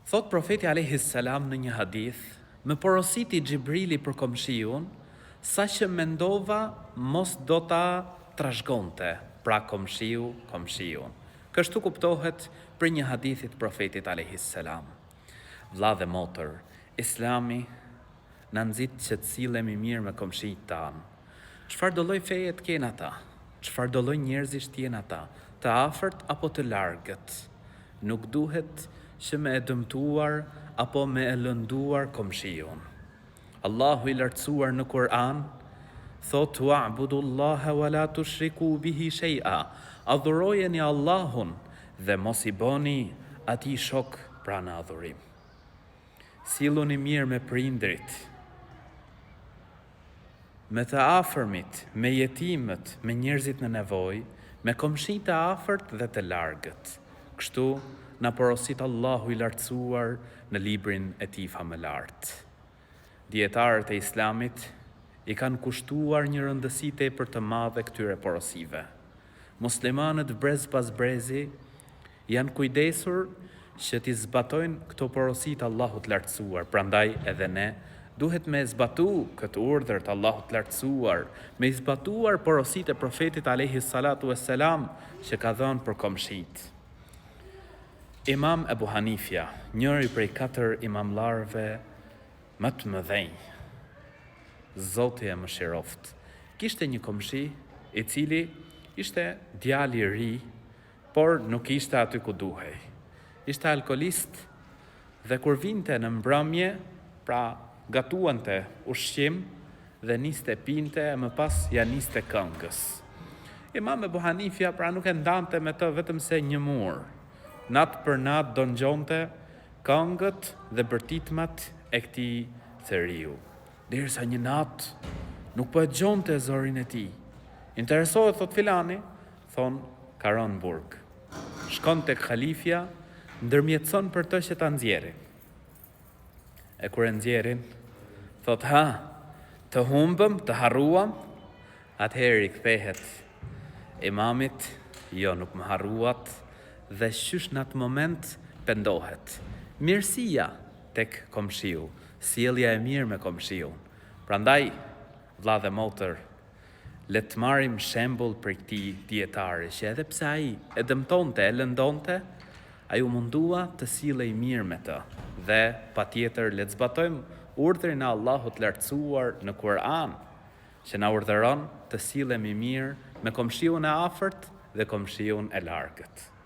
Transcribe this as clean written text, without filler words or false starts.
Thot profeti alayhi salam në një hadith, më porositi Xhibrili për komshiun, sa që mendova mos do ta trashëgonte, pra komshiun. Kështu kuptohet për një hadithit profetit alayhi salam. Vlla dhe motër, Islami na nxit që të sillemi mirë me komshijt tanë. Çfarë do lloj feje të kenë ata? Çfarë do lloj njerëzish të jenë ata? Të afërt apo të largët? Nuk duhet që me e dëmtuar apo me e lënduar komshiun. Allahu i lartësuar në Kur'an thot: "Wa'budullaha wa la tushriku bihi shay'a." Adhurojeni Allahun dhe mos i boni atij shok pra në adhurim. Silluni mirë me prindrit, me të afërmit, me jetimët, me njerëzit në nevojë, me komshitë të afërt dhe të largët. Kështu na porosit Allahu i lartësuar në librin e tij famëlart. Dietarët e Islamit i kanë kushtuar një rëndësi tepër të madhe këtyre porosive. Muslimanët brez pas brezi janë kujdesur që t'i zbatojnë këto porosit Allahut lartësuar, prandaj edhe ne duhet me zbatu këtë urdhër të Allahut lartësuar, me zbatuar porosit e profetit alayhi salatu wassalam që ka dhënë për komshit. Imam Ebu Hanifja, njëri prej 4 imamlarëve më të mëdhenj, Zoti e mëshiroft, kishte një komshi i cili ishte djali i ri, por nuk ishte aty ku duhej. Ishte alkolist dhe kur vinte në mbrëmje, pra gatuante ushqim dhe niste pinte e më pas ja niste këngës. Imam Ebu Hanifja pra nuk e ndante me të vetëm se një mur. Natë për natë do ngjonte këngët dhe bërtitmat e këtij theriu. Derisa një natë nuk po e dëgjonte zorin e tij. Interesohet, thot filani, thon ka rënë në burg. Shkon tek halifja, ndërmjetëson për të që ta nxjerrin. E kur e nxjerrin, thot të humbëm, të harruam, atëherë i kthehet imamit, jo nuk më harruat, dhe qysh në atë moment pendohet. Mirësia tek komshiu, sjellja e mirë me komshiun. Prandaj, vlla dhe motër, le të marrim shembull për këtij dietari që edhe pse ai e dëmtonte, e lëndonte, ai u mundua të sillej mirë me të. Dhe patjetër le të zbatojmë urdhrin e Allahut lartësuar në Kur'an, që na urdhëron të sillemi mirë me komshiun e afërt dhe komshiun e largët.